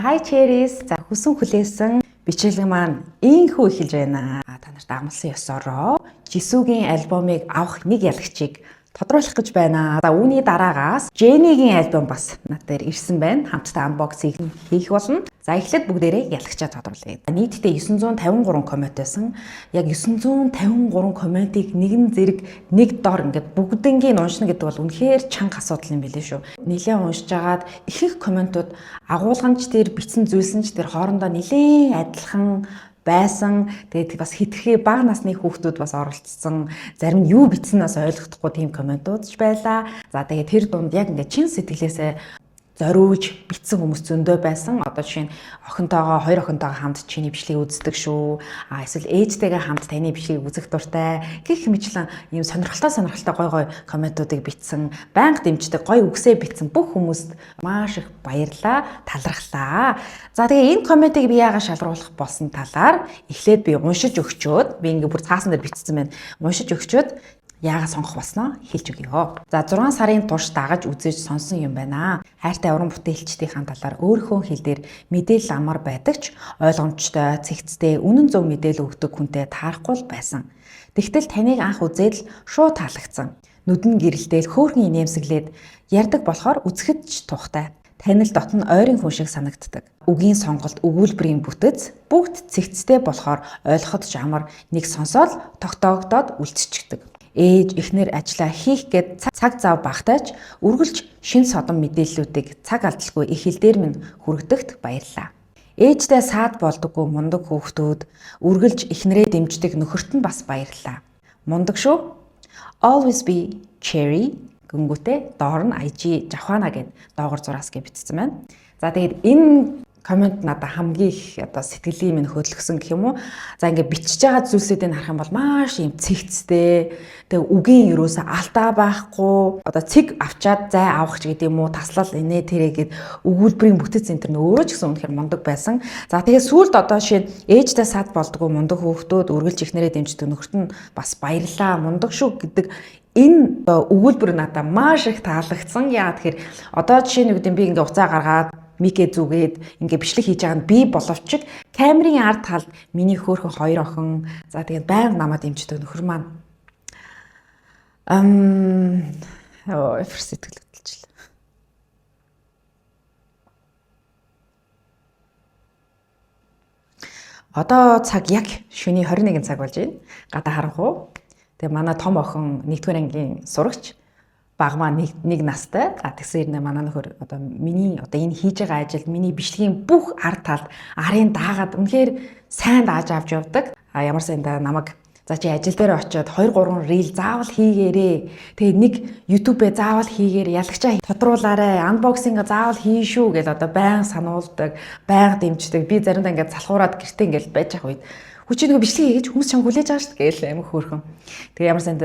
hi cherries. За хүсэн хүлээсэн бичлэг маань ийхүү эхэлж байна. Та нарт амлсан ёсороо Jisoo-гийн альбомыг авах нэг ялагчийг тодруулах гэж байна. За үүний дараагаас Jennie-гийн альбом бас над дээр ирсэн байна. Хамтдаа unboxing хийх болно. За эхлээд бүгдээрээ ялагчаа тодруулъя. Нийтдээ 953 коммент байсан. Яг 953 комментиг нэгэн зэрэг нэг дор ингээд бүгднгийн уншина гэдэг бол үнэхээр чанга асуудал юм билээ шүү. Нилээн уншиж агаад ихэнх комментууд агуулгамж дээр бичсэн зүйлсэн ч тэр хоорондоо нилээн адилхан байсан. Тэгээд бас хитрхи бага насны хүүхдүүд бас оролцсон. Зарим нь юу бичсэн нас ойлгохдохгүй тийм комментууд ч байлаа. За тэгээд тэр дунд яг ингээд чин сэтгэлээсээ зориуж битсэн хүмүүс зөндөө байсан. Одоо жишээ нь хоёр охинтойгоо хамт чиний бичлэгийг үздэг шүү. Эсвэл ээжтэйгээ хамт таны бичлэгийг үзэх дуртай. Гэх мэтлэн ийм сонирхолтой гой комментуудыг бичсэн, байнга дэмждэг, гой үгсээ бичсэн бүх хүмүүст маш их баярлалаа, талархлаа. За тэгээ энэ комментиг би яагаад шалруулах болсон талаар эхлээд би уншиж өгчөөд, би ингээ бүр цаасан дээр бичсэн байна. Уншиж өгчөөд яагаад сонгох болсноо хэлж өгье. За 6 сарын турш дагаж үзэж сонсон юм байна. Хайртай уран бүтээлчдийн талаар өөрийнхөө хэл дээр мэдээлэл амар байдаг ч ойлгомжтой, цэгцтэй, үнэн зөв мэдээлэл өгдөг хүнтэй таарахгүй байсан. Тэгтэл таныг анх үзээд л шууд таалагдсан. Нүдэн гэрэлтэйл хөөрхөн инээмсэглээд ярддаг болохоор үзэхэд ч тухтай. Танил дотн ойрын хүн шиг санагддаг. Үгийн сонголт, өгүүлбэрийн бүтэц бүгд цэгцтэй болохоор ойлгоход ч амар нэг сонсоод тогтоогдоод үлдчихдэг. Ээж, эхнэр ажиллаа хийх гээд цаг зав багтааж үргэлж шин содон мэдээллүүдийг цаг алдалгүй их хэл дээр минь хүргədэгт баярлалаа. Ээжтэй саад болдоггүй мундаг хүүхдүүд үргэлж эхнэрээ дэмждэг нөхөрт нь бас баярлалаа. Мундаг шүү. Always be cherry гүнгүүтээ доор нь IG Жавхана гэд доогор зураас гэж бичсэн байна. За тэгээд энэ коммент надад хамгийн их сэтгэлийн минь хөдөлгсөн гэх юм уу. За ингээд бичиж байгаа зүйлсүүдийг харах юм бол маш юм цэгцтэй. Тэгээ үгийн юусаа алдаа байхгүй. Цэг авчаад зай авах ч гэдэг юм уу. Таслал инээ тэрэ гэд өгүүлбэрийн бүтэц энэ төр өөрөө ч гэсэн үнэхээр мундаг байсан. За тэгээ сүүлд жишээ ээжтэй сад болдгоо мундаг хүүхдүүд үргэлж ихнэрээ дэмждэг нөхөрт нь бас баярлаа мундаг шүү гэдэг энэ өгүүлбэр надад маш их таалагдсан. Яагаад тэгэхээр жишээ нь би ингээд уцаа гаргаад микэ зүгээд ингээ бичлэг хийж байгаа нь би боловч камерын ард талд миний хөөрхөн хоёр охин за тэгээд байнга намайг дэмждэг нөхөр маань сэтгэл хөдлөлчлээ. Одоо цаг яг шөнийн 21 цаг болж байна. Гадаа харанхуу. Тэгээ манай том охин 1-р ангийн сурагч баг маань нэг настай. Тэгсэн хэрнээ манай нөхөр миний энэ хийж байгаа ажил миний бичлэгийн бүх ард талд арын даагаад үнэхээр сайн дааж авч явдаг. Ямар сайндаа намайг за чи ажил дээр очиод 2-3 рeel заавал хийгээрээ. Тэгээ нэг YouTube-ээ заавал хийгээр ялагчаа тодруулаарэ. Unboxing заавал хийн шүү гэж байнга сануулдаг, байнга дэмждэг. Би заримдаа ингээд залхуураад гэртээ ингээд байж байгаа үед хүчтэй нэг бичлэг хийж хүмүүс чам хүлээж байгаа шүү дээ гээл амин хөөрхөн. Тэгээ ямар санд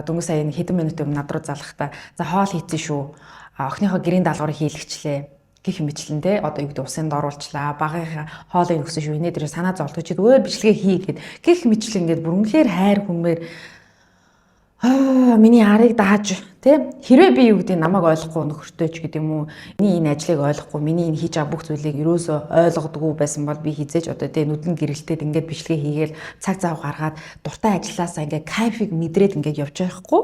дөнгөж сая хэдэн минут өмнө над руу залхахтаа за хоол хийцэн шүү. Охиныхоо гэрийн даалгаврыг хийлгчлээ. Гэх мэтлэн те юу гэдэг усын дооруулчлаа. Багынхаа хоолыг өгсөн шүү. Инээ дээр санаа зовлож чи өөр бичлэгээ хий гэд гэх мэтлэн ингээд бүр үнэхээр хайр хүмээр миний арыг дааж тий хэрвээ би юу гэдэг намайг ойлгохгүй нөхөртэй ч гэдэг юм уу энэ ажлыг ойлгохгүй миний энэ хийж байгаа бүх зүйлийг ерөөсөө ойлгодоггүй байсан бол би хизээж тий нүдэн гэрэлтээд ингээд бичлэгээ хийгээл цаг зав гаргаад дуртай ажилласаа ингээд кайфыг мэдрээд ингээд явж байхгүй.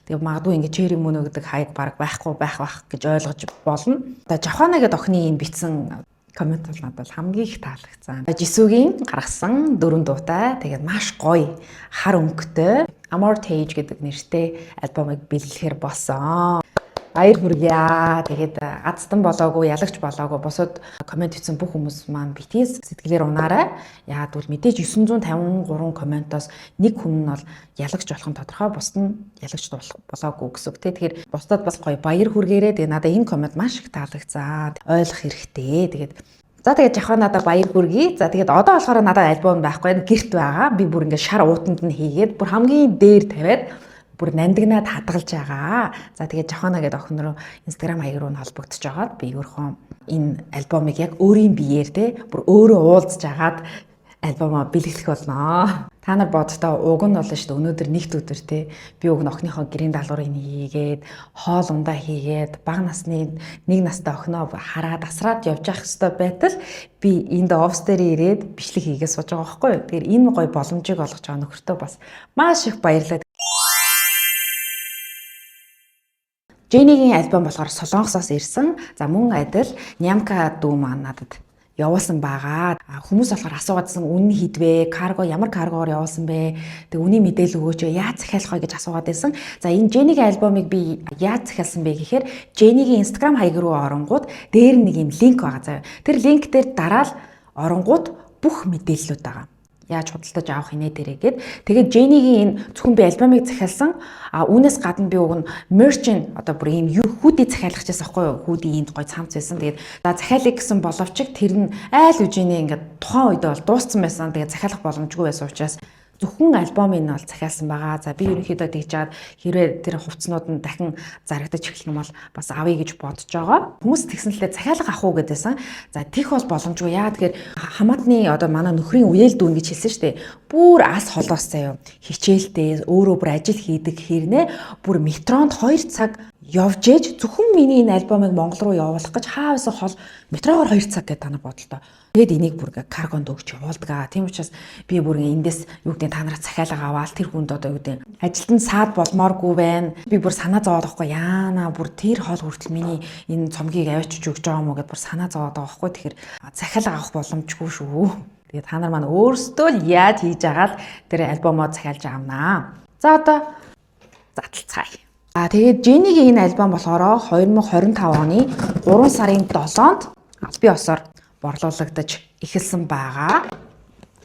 Тэгээ магадгүй ингээд чэри мөнө гэдэг хайг баг байхгүй байх гэж ойлгож болно. Одоо Жавхана гэдэг охины энэ битсэн коммент бол надад хамгийн их таалагдсан. Jisoo-гийн гаргасан 4 дуутай тэгээд маш гоё хар өнгөтэй Amortage гэдэг нэртэй альбомыг бэлгэлэхээр болсон. Баяр хүргье. Тэгээд азтан болоогүй, ялагч болоогүй босоод коммент хийсэн бүх хүмүүс маань битгий сэтгэлээр унаарай. Яагаад гэвэл мэдээж 953 комментоос нэг хүн нь бол ялагч болох нь тодорхой, бусд нь ялагч болоогүй гэсэн үг. Тэгэхээр бусдад бас гоё баяр хүргээрээ. Тэгээд надад энэ коммент маш их таалагдсан. Ойлгох хэрэгтэй. Тэгээд Жавхана надад баяр хүргэе. За тэгээд одоо болохоор надад альбом байхгүй, гэрт байгаа. Би бүр ингээд шар уутанд нь хийгээд бүр хамгийн дээр тавиад бүр нандинаад хадгалж байгаа. За тэгээд Жавхана гэдэг охин руу Instagram хаяг руу холбогдож байгаад би өөрхөн энэ альбомыг яг өөрийн биеэр бүр өөрөө уулзж агаад альбомоо бэлгэлэх болно. Та нар боддоо уг нь болно шүү дээ. Өнөөдөр нэгд өдөр те би уг нь охиныхоо гэрийн даалгаврыг хийгээд, хоол ундаа хийгээд, бага насны нэг настай охиноо хараад асраад явж явах хэрэгтэй байтал би энд офс дээр ирээд бичлэг хийгээд сууж байгаа байхгүй юу. Тэгэхээр энэ гоё боломжийг олгож байгаа нөхөртөө бас маш их баярлалаа. Jenny-гийн альбом болохоор Солонгосоос ирсэн. За мөн адил Нямка дүү маань надад явуулсан байгаа. Хүмүүс болохоор асуугаадсан үнэн хідвэ, карго ямар каргоор явуулсан бэ? Тэг үний мэдээлэл өгөөч, яаж захиалах вэ гэж асуугаад байсан. За энэ Jenny-гийн альбомыг би яаж захиалсан бэ гэхээр Jenny-гийн Instagram хаяг руу оронгууд дээр нэг юм линк байгаа заяа. Тэр линк дээр дараал оронгууд бүх мэдээллүүд байгаа. Яаж худалдаж авах инээ дээрээгээд тэгээд Jenny-гийн энэ зөвхөн би альбомыг захиалсан үүнээс гадна би уг нь merch-ийн одоо бүр ийм хүүди захиалах гэсэн байхгүй юу, хүүди энд гой цамц байсан. Тэгээд за захиалъя гэсэн боловч тэр нь айл үжиний ингээд тухайн үедээ бол дууссан байсан. Тэгээд захиалах боломжгүй байсан учраас зөвхөн альбомыг нь бол захиалсан байгаа. За би ерөнхийдөө тэгж чаад хэрвээ тэр хувцснууд нь дахин зарагдаж эхлэх юм бол бас авъя гэж бодож байгаа. Хүмүүс тэгснэлээ захиалга авах уу гэдээсэн. За тийх бол боломжгүй. Яа тэгэхээр хамаатны одоо манай нөхрийн үеэл дүүн гэж хэлсэн шүү дээ. Бүр ас холоос заяа. Хичээлдээ өөрөө бүр ажил хийдэг хэрнээ бүр метронд 2 цаг явж ээж зөвхөн миний энэ альбомыг Монгол руу явуулах гэж хаавсан хол метроор 2 цаг гэдэг та нар бодлоо. Тэгэд энийг бүр каргонд өгч явуулдаг. Тийм учраас би бүр эндээс юу гэдэг та нараа захиалга аваад тэр хүнд одоо юу гэдэг ажилтан саад болмооргүй байна. Би бүр санаа зовоод байхгүй яана бүр тэр хол хүртэл миний энэ цомгийг авчиж өгч байгаа юм уу гэд бүр санаа зовоод байгаа байхгүй. Тэгэхээр захиалга авах боломжгүй шүү. Тэгээд та нар маань өөрсдөө л яаж хийж агаад тэр альбомоо захиалж авнаа. За одоо задлцгаая. Тэгээд Jenny-гийн энэ альбом болохоор 2025 оны 3 сарын 7-нд аль бие осоор борлуулагдаж эхэлсэн байгаа.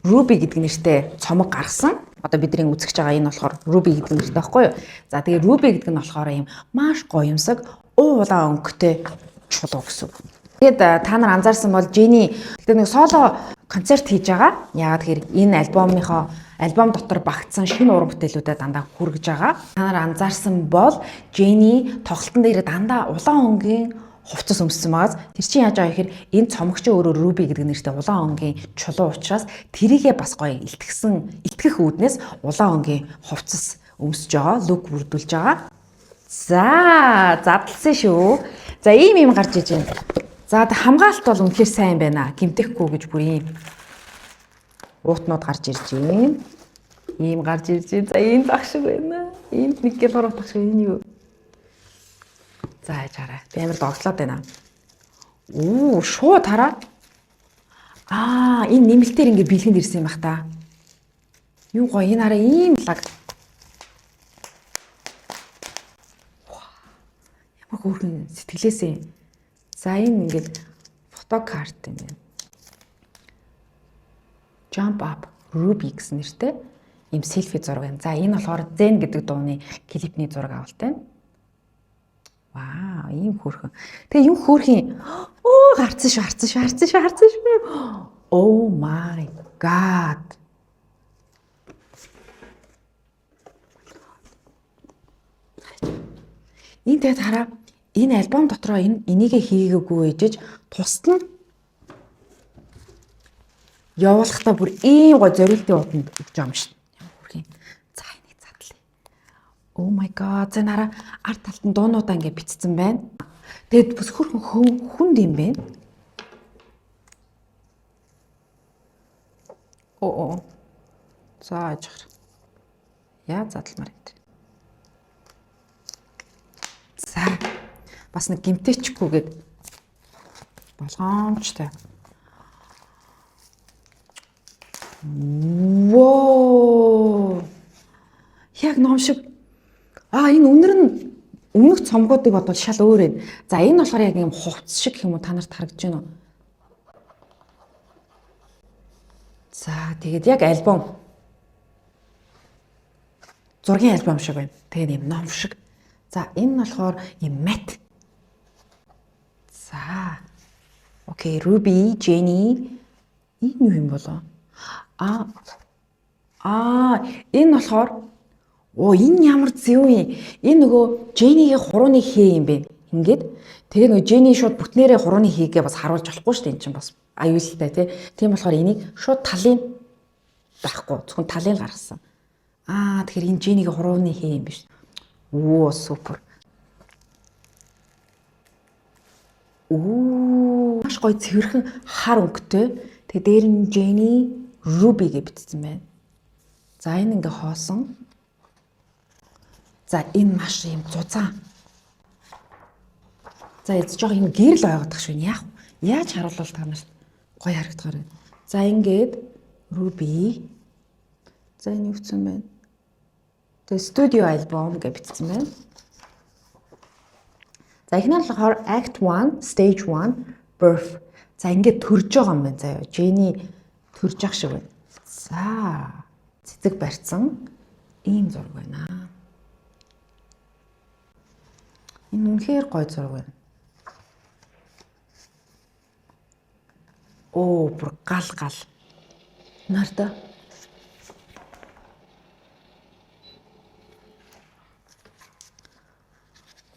Ruby гэдэг нэртэй цомог гаргасан. Одоо бидний үзэж байгаа энэ болохоор Ruby гэдэг нэртэй байхгүй юу? За тэгээд Ruby гэдэг нь болохоор ийм маш гоёмсаг, улаан өнгөтэй чулуу гэсэн. Тэгээд та нар анзаарсан бол Jenny гэдэг нэг соло концерт хийж байгаа. Яагаад тэгэхээр энэ альбом дотор багтсан шинэ уран бүтээлүүдэд дандаа хүргэж байгаа. Та нар анзаарсан бол Jenny тоглолтын дээр дандаа улаан өнгийн хувцас өмссөн байгаас тэр чинь яаж байгаа гэхээр энэ цомогчийн өөрөө Ruby гэдэг нэртэй улаан өнгийн чулуу учраас тэрийгээ бас гоё илтгэх үүднээс улаан өнгийн хувцас өмсөж байгаа, лук бүрдүүлж байгаа. За, задлсан шүү. За ийм гарч иж байна. За хамгаалалт бол үнэхээр сайн байна. Гэмтэхгүй гэж бүр ийм уутнууд гарч ирж байна. Ийм гарч ирж байна. За энэ баг шиг байна. Энд нэг гэл хорох шиг энэ юу? За яаж хараа. Би амар догтлоод байна. Шууд хараа. Энэ нэмэлтээр ингэ бэлгэнд ирсэн юм бах та. Юу гоё энэ хараа ийм лаг. Ямар хөөрхөн сэтгэлээсээ. За энэ ингээд фотокарт юм байна. Jump Up Ruby гэсэн нэртэй ийм селфи зураг байна. За энэ болохоор Zen гэдэг дууны клипний зураг авалт байна. Вау, ийм хөөрхөн. Тэгээ юм хөөрхийн. Харцсан шүү. Oh my god. Энэ тэгээд хараа. Энэ альбом дотроо энийг хийгээгүй ээжж тусад нь явуулахдаа бүр ийм гой зориултын утанд өгч байгаа юм шүү. Ямар хүрхийн. За энийг задлаа. Oh my god. Зэн хараа арт талд нь дуунуудаа ингэ битцсэн байна. Тэгээд бас хөрхөн хүнд юм байна. За ажгаар. Яа задалмаар энэ. За бас нэг гимтэйчгүйгээд болгоомжтой. Воо. Яг ном шиг. Энэ өмнөх цомгуудыг бодвол шал өөр юм. За энэ болохоор яг юм хувцс шиг юм уу та нарт харагдаж байна уу? За тэгээд яг альбом. Зургийн альбом шиг байна. Тэгээд юм ном шиг. За энэ нь болохоор юм мат. За. Окей, Ruby, Jenny. Энэ юу юм болоо? Энэ болохоор энэ ямар зөв юм. Энэ нөгөө Jenny-гийн хурууны хээ юм бэ. Ингээд тэгээ нөгөө Jenny шууд бүтнээрээ хурууны хийгээ бас харуулж болохгүй шүү дээ. Энд чинь бас аюултай тий. Тийм болохоор энийг шууд талын байхгүй. Зөвхөн талын гаргасан. Тэгэхээр энэ Jenny-гийн хурууны хий юм биш. Супер. Маш гоё цэвэрхэн хар өнгөтэй. Тэгээ дээр нь Jenny Ruby гэж бичсэн байна. За энэ ингээ хоосон. За энэ маш юм зузаан. За эд жоох юм гэрэл байгаадах шүү. Яаж харуулвал та нарт гоё харагдахаар байна. За ингээд Ruby. За энэ юу гэсэн байна? Тэгээ студио альбом гэж бичсэн байна. За эхнэр нь болохоор Act 1, Stage 1, Birth. За ингээд төрж байгаа юм байна заяа. Jenny төрж ах шиг байна. За цэцэг барьсан ийм зураг байна. Энэ үнэхээр гоё зураг байна. Бүр гал. Нарда.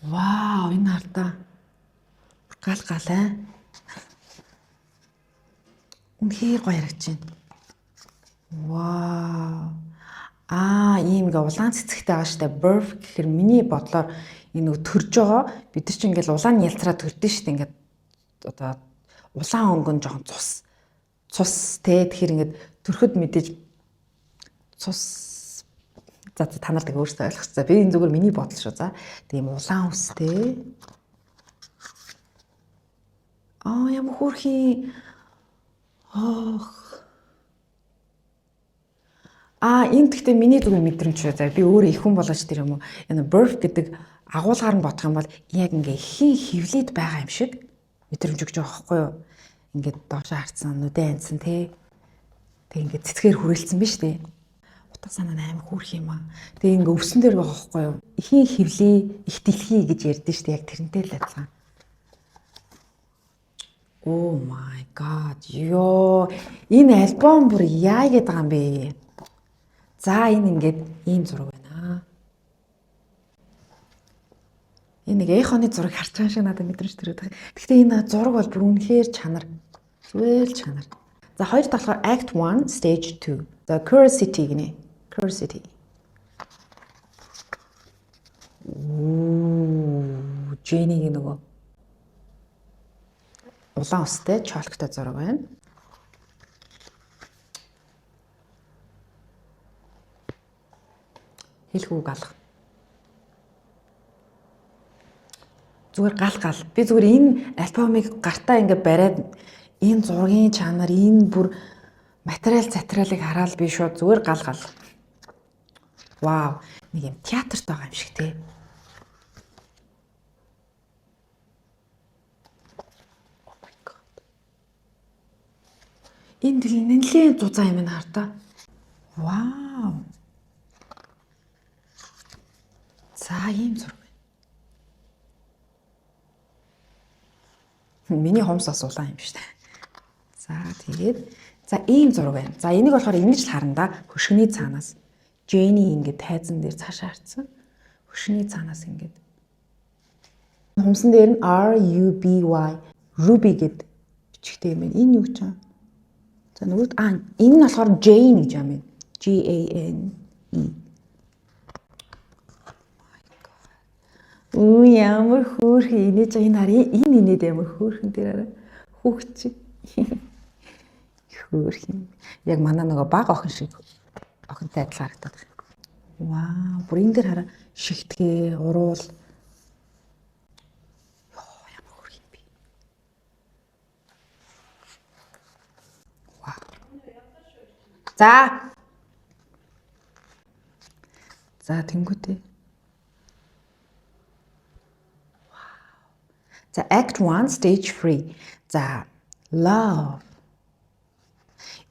Вау, энэ хардаа гал үнэхээр гоё харагдаж байна. Вау. Ийм ингээ улаан цэцэгтэй байгаа штэ. Birth гэхээр миний бодлоор энэ нэг төрж байгаа. Бид нар чинь ингээл улаан ялцраад төрдөн штэ. Ингээд одоо улаан өнгөн жоохон цус те. Тэгэхээр ингээд төрөхөд мэдээж цус. За та нар тэг өөрсдөө ойлгоцгаа. Би энэ зүгээр миний бодол шүү. За тийм улаан үстэй. Ямар хөөрхий. Энэ гэхдээ миний зүгээр мэдрэмж шүү. За би өөрөө их хүн болгож тэр юм уу. Энэ birth гэдэг агуулгаар нь бодох юм бол яг ингээ ихийн хөвлөд байгаа юм шиг мэдрэмж өгч байгаа байхгүй юу? Ингээд доошоо харцсан, нүдэн анцсан те. Тэг ингээд цэцгээр хүрээлцсэн биз дээ. Утга санаа амар хөөрх юм аа. Тэгээ ингээ өвсөн дээр байгаа байхгүй юу? Ихийн хөвлий, их дэлхий гэж ярьдэн шүү дээ. Яг тэрнтэй л адилхан. Oh my god. Энэ альбом бүр яа гэдэг юм бэ? За энэ ингээд ийм зураг байна. Энэ нэг эхоны зураг харж байгаа шиг надад мэдрэмж төрөд байгаа. Гэхдээ энэ зураг бол бүр үнэхээр чанар. Зүгээр л чанар. За хоёр дахь болохоор Act 1, Stage 2. The Curiosity гинэ. Curiosity. Jenny-гийн нөгөө улаан устай чолктой зураг байна. Хэлхүү галах. Зүгээр гал. Би зүгээр энэ альбомыг гартаа ингээ бариад энэ зургийн чанар, энэ бүр материалыг хараад би шууд зүгээр гал. Вау, нэг юм театрт байгаа юм шиг тий. Oh my god. Энэ нэлээд зузаан юм байна хартаа. Вау. За ийм зураг. Миний хомс бас улаан юм шүү дээ. За тэгээд ийм зураг байна. За энийг болохоор ингэж л харна да. Хөшгөний цаанаас Jenny ингээд тайзан дээр цаашаа харцсан. Хөшгөний цаанаас ингээд. Хомсон дээр нь RUBY Ruby гэд бичигтэй юм байна. Энэ юу ч юм. За нөгөө энэ нь болохоор Jane гэж юм байна. GANE. Ямар хөөрхий инээж байгаа энэ харъя. Энэ инээд ямар хөөрхөн дээр арай. Хүүхч. Хөөрхий. Яг манай нөгөө баг охин шиг охинтой адилхан харагдаад байна. Вау, бүр энэ дээр хараа шигтгээ, уруул. Ямар хөөрхий би. Вау. За тэнгуүтэй. За Act 1, Stage 3. За Love.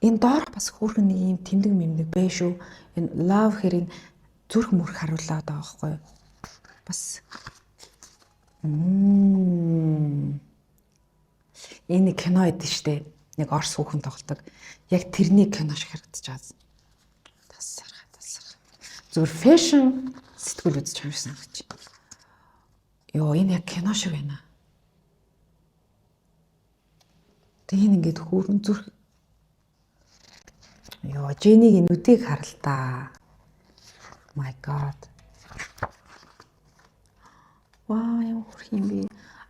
Энэ доорх бас хөөрхөн нэг юм тэмдэг мэмдэг bay шүү. Энэ love хэрэг зүрх мөрх харуулаад байгаа байхгүй юу? Бас энэ кино эд штэ. Нэг орс хүүхэн тоглодог. Яг тэрний кино шиг харагдаж байгаа. Тасархаа. Зүгээр fashion сэтгүүл үзэж байгаа юм санагдаж байна. Энэ яг кино шиг байна. Тэгээ ингээд хөөрхөн зүрх Ёо, Jenny-гийн нүдийг хар л та. My God. Ваа, ямар хөрх юм бэ?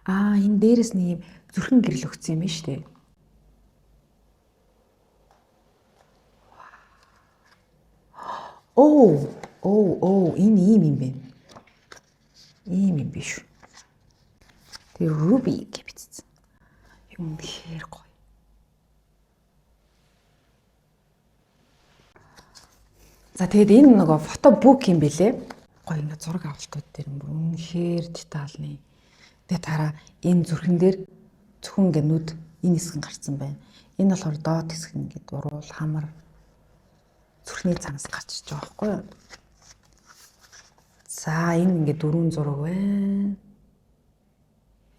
Энэ дээрээс нэг юм зүрхэн гэрэл өгсөн юм байна шүү дээ. Энэ ийм юм бэ? Ийм юм биш. Тэр Ruby гэж бичсэн. Юм хэр гоё. За тэгээд энэ нөгөө фото бук юм бэлээ. Гоё ингээ зураг авалтууд дээр бүр үнэхээр детальны. Тэгээд тараа энэ зүрхэн дээр зөвхөн ингээ нүд энэ хэсэг нь гарцсан байна. Энэ болохоор доод хэсэг нь ингээ дуруул хамар зүрхний цанаас гарч иж байгаа байхгүй юу? За энэ ингээ дөрвөн зураг байна.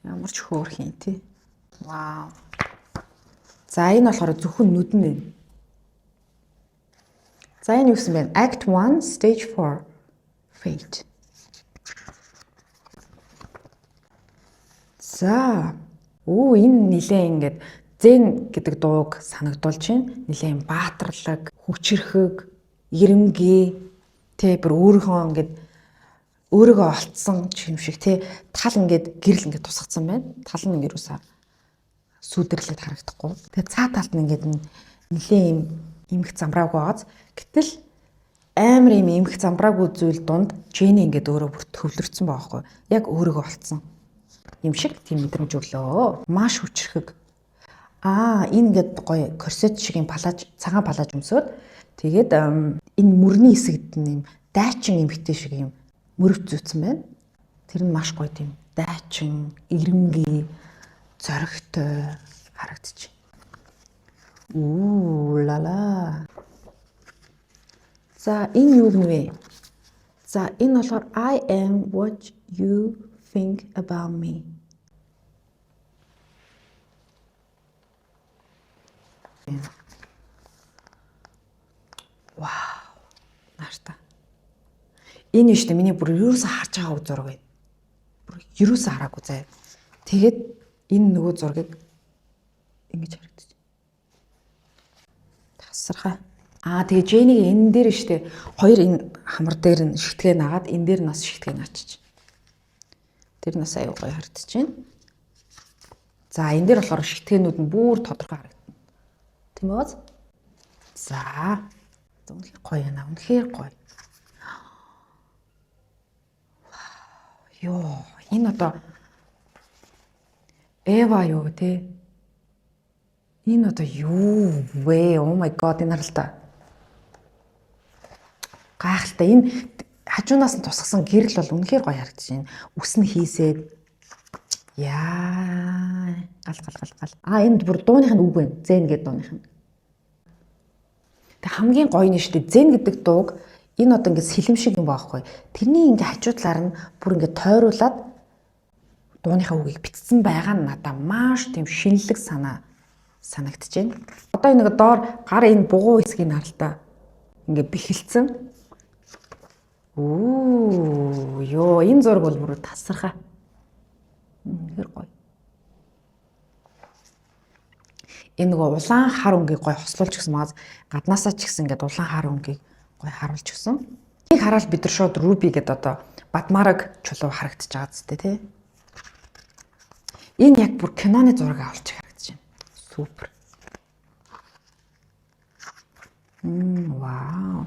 Ямар ч хөөрх юм тий. Вау. За энэ болохоор зөвхөн нүд нь байна. За энэ юу гэсэн бэ? Act 1, Stage 4. Fate. За. Энэ нилээн ингээд зэн гэдэг дууг санагдуулж байна. Нилээн баатарлаг, хүчрхэг, ирэмгий, тэ бүр өөрийгөө олцсон юм шиг тэ тал ингээд гэрэл ингээд тусгацсан байна. Тал нь ингээд юусаа сүдэрлээд харагдахгүй. Тэгээ цаа талд нь ингээд нилээн имх замбраагүй байгааз гэтэл амар юм имх замбраагүй зүйл дунд Jenny ингээд өөрөө бүр төвлөрсөн байгаа байхгүй. Яг өөрийгөө олцсон юм шиг тийм мэдрэмж өглөө. Маш хүчрхэг. Энэ ингээд гоё корсет шиг юм цагаан палаж өмсөд тэгээд энэ мөрний хэсэгт нь юм дайчин эмхтэй шиг юм мөрөв зүүцсэн байна. Тэр нь маш гоё тийм дайчин, ирэмгий, зоригтой харагдчих. Лала. За энэ юу вэ? За энэ болохоор I am what you think about me. Вау. Нарта. Энэ нь шүү дээ миний бүр ерөөсө харж байгаа зураг байна. Бүр ерөөсө хараагүй заяа. Тэгээд энэ нөгөө зургийг ингэж харагдчих. Тасархаа. Тэгээ Jenny энэ дээр шүү дээ. Хоёр энэ хамар дээр нь шигтгээ нагаад энэ дээр нас шигтгээ наачиж. Тэр нас аюу гоё харагдаж байна. За энэ дээр болохоор шигтгээнүүд нь бүр тодорхой харагдана. Тийм үү? За. Үнэхээр гоё яана. Үнэхээр гоё. Ёо, энэ одоо Эва юу те? Энэ одоо юу вэ? Oh my god, энэ харалтаа. Гайхалтай. Энэ хажуунаас нь тусгасан гэрэл бол үнэхээр гоё харагдаж байна. Үс нь хийсээд яа гал. Энд бүр дууных нь үг байна. Зэн гэдэг дууных нь. Тэг хамгийн гоё нь шүү дээ. Зэн гэдэг дууг энэ одоо ингээд сэлэм шиг юм баахгүй. Тэрний ингээд хажуудлаар нь бүр ингээд тойруулаад дууныхаа үгийг бичсэн байгаа нь надад маш тийм шинэлэг санагдаж байна. Одоо энэ нэг доор гар энэ бугуу хэсгийг харалтаа ингээд бэхэлцэн. Ёо, энэ зураг бол бүр тасархаа. Хэр гоё. Энэ нөгөө улаан хар өнгийг гоё хослуулж гисэн магаз гаднаасаа ч гэсэн ингээд улаан хар өнгийг гоё харуулж гисэн. Энийг хараад бид нар шууд Ruby гэдэг одоо Бадмараг чулуу харагдаж байгаа зү тий. Энэ яг бүр киноны зураг авалж харагдаж байна. Супер. Вау.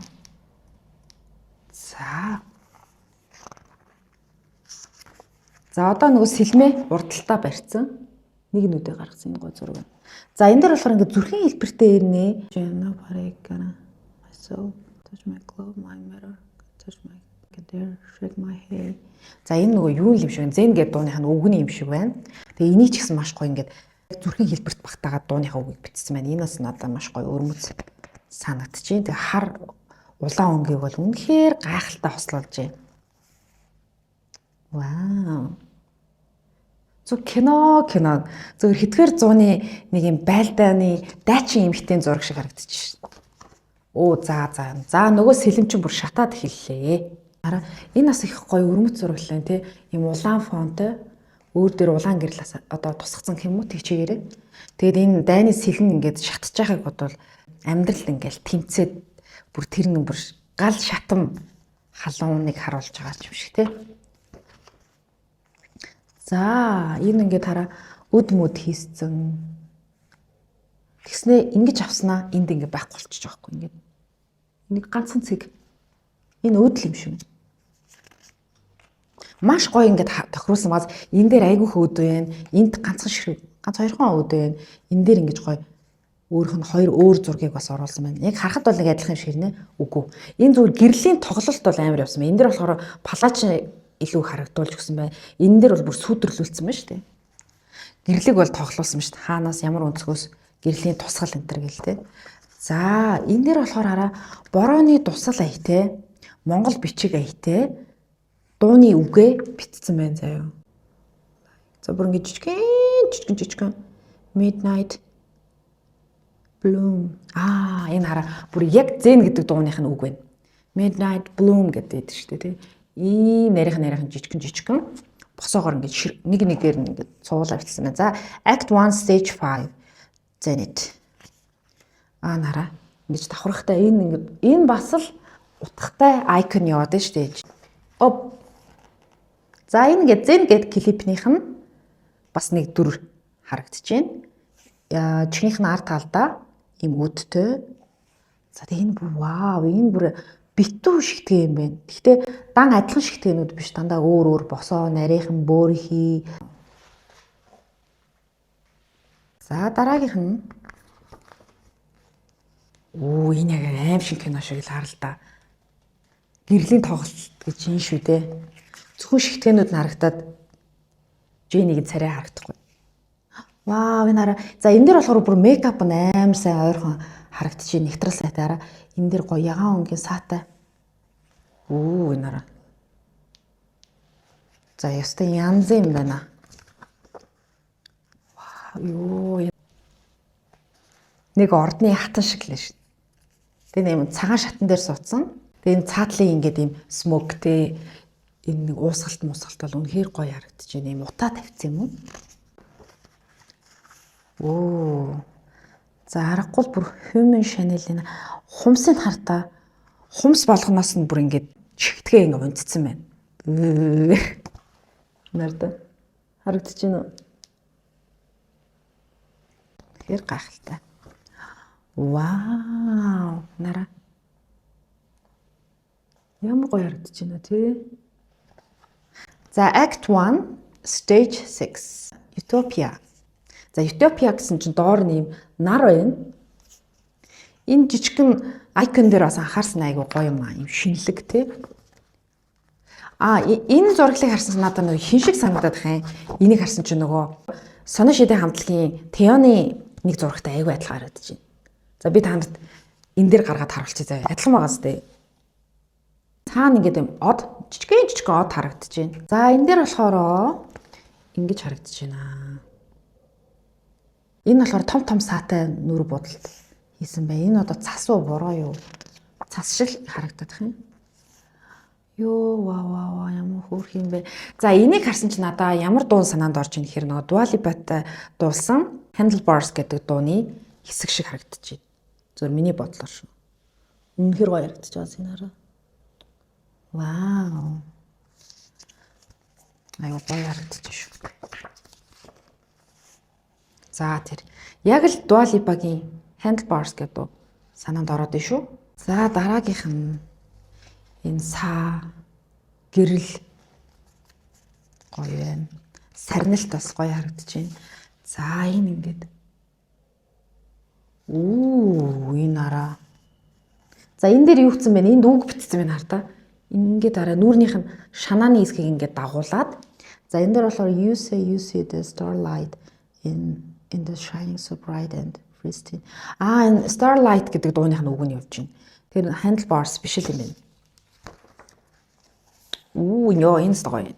За одоо нөгөө сэлмээ урдталтаа барьсан. Нэг нүдэ гаргасан энэ гой зураг байна. За энэ дээр болохоор ингээд зүрхийн хэлбэртэй ирнэ. Jenna Parikana. So touch my glove, my mirror, touch my hair, shake my hair. За энэ нөгөө юу юм шиг зэн гэдэг дууных нь үгний юм шиг байна. Тэгээ энийг ч гэсэн маш гоё ингээд зүрхийн хэлбэрт багтаагаад дууныхаа үгийг бичсэн байна. Энэ бас надад маш гоё өрмөц санагдчихээн. Тэгээ хар улаан өнгийг бол үнэхээр гайхалтай хослуулж байна. Вау. Зөв кино зөв хэдгээр зууны нэг юм байлдааны дайчин эмхтэн зураг шиг харагдчих шээ. За нөгөө сэлэмчин бүр шатаад хэллээ. Хараа энэ бас их гоё өрмөц зураглаа тий. Ийм улаан фонтой өөр дээр улаан гэрэл одоо тусгацсан юм уу тэг чигээрээ. Тэгээд энэ дайны сэлэн ингээд шатж байгааг бодвол амьдрал ингээл тэмцээд бүр тэр нэг бүр гал шатам халууныг харуулж байгаа юм шиг тий. За энэ ингээд хараа өд мөд хийсэн. Тэгснээ ингэж авснаа энд ингээд байхгүй болчихж байгаа хгүй ингээд. Нэг ганцхан цэг. Энэ өөдөл юм шиг. Маш гоё ингээд тохируулсан баз энэ дээр айгүйх өөд байна. Энд ганцхан ширхэг, ганц хоёрхан өөд байна. Энэ дээр ингэж гоё өөрөх нь хоёр өөр зургийг бас оруулсан байна. Яг харахад бол нэг адилхан шиг нэ. Үгүй. Энэ зүгээр гэрлийн тоглолт бол амар явсан байна. Энэ дээр болохоор палач илүү харагдуулж өгсөн байна. Энэ дээр бол бүр сүйтрэлүүлсэн байна шүү дээ. Гэрлэг бол тоглуулсан шүү дээ. Хаанаас ямар өнцгөөс гэрлийн тусгал энэ төр гэл тэ. За энэ дээр болохоор хараа борооны дусал аятай, монгол бичиг аятай дууны үгээ битсэн байна заяа. За бүр ингэ жижигхэн Midnight Bloom. Энэ хараа бүр яг Zen гэдэг дууных нь үг байна. Midnight Bloom гэдэг шүү дээ тий. Ийм нарийнхан жижигхэн босоогоор ингэ нэг нэгээр ингэ цуулаа битсэн байна. За Act 1 Stage 5 Zenit. Нараа ингэж давхрахтай энэ бас л утгатай айкон яваад байна шүү дээ. За энэ ингээд Zen гэдэг клипнийх нь бас нэг дүр харагдаж байна. Чихнийх нь ард талдаа ийм өдтэй. За энэ бүр вау, энэ бүр битүү шигтгэн юм байна. Гэхдээ дан адилхан шигтгээнүүд биш, дандаа өөр босоо, нарийнхан, бөөрийнхий. За дараагийнх нь энэ яг аим шиг кино шиг л харал та. Гэрлийн тоглолт гэж юм шүү дээ. Зөвхөн шигтгээнүүд нь харагдаад Jenny-ийн царай харагдахгүй. Вау, энэ хараа. За энэ дээр болохоор бүр мейкап нь амар сайн ойрхон харагдчих. Нэвтрэл сайтаараа энэ дээр гоё ягаан өнгийн саатай. Энэ хараа. За ястай янз юм байна. Вау, нэг ордны хатан шиг л шүү. Тэгээ нэг цагаан шатан дээр суудсан. Тэгээ энэ цаатлын ингээд ийм смоктэй энэ нэг уусгалт бол үнэхээр гоё харагдаж байна. Ийм утаа тавьсан юм уу? За харахгүй бүр Human Chanel-ийн хумсын хартаа хумс болгоноос нь бүр ингээд чигтгээ ингээд унтцсан байна. Нарда харагдаж байна уу? Тэр гайхалтай. Вау, нараа. Ямар гоё харагдаж байна тий. За Act 1 Stage 6 Utopia. За Utopia гэсэн чинь доор нэм нар байна. Энэ жижигхэн айкон дээр бас анхаарсан айгу гоё юм аа. Им шинэлэг тий. Энэ зураглыг харсан надад нэг хин шиг санагдаад байна. Энийг харсан чинь нөгөө Соно шидэ хамтлагийн Теоны нэг зурагтай айгу адилхан харагдаж байна. За би танд энэ дээр гаргаад харуулчих заяа. Адилхан байгаа сте. Цаана ингээд юм жижигхэн од харагдаж байна. За энэ дээр болохоор ингэж харагдаж байна. Энэ болохоор том саатай нүр бодолт хийсэн байна. Энэ одоо цас уу бороо юу? Цас шиг харагдаад байна. Вау ямар хөөрх юм бэ. За энийг харсан чинь надаа ямар дуун санаанд орж ийн гэхээр нөгөө Dua Lipa-тай дуулсан Handlebars гэдэг дууны хэсэг шиг харагдаж байна. Зөв миний бодлоор шүү. Үнэхээр гоё харагдаж байгаа юм хараа. Вау. Аюу гоё харагдаж шүү. За тэр яг л Dua Lipa-гийн Handlebars гэдэг санаанд ороод байна шүү. За дараагийнх нь энэ саа гэрэл гоё байна. Сарнилт бас гоё харагдаж байна. За энэ ингээд энэ араа. За энэ дээр юу гэсэн бэ? Энд үг бичсэн байна хар та. Ингээд араа нүүрнийх нь шанааны хэсгийг ингээд дагуулад. За энэ дээр болохоор you see the starlight in the shining so bright and pristine. Энэ starlight гэдэг дууных нь үг нь явж байна. Тэр handlebars биш л юм байна. Энэ гоё.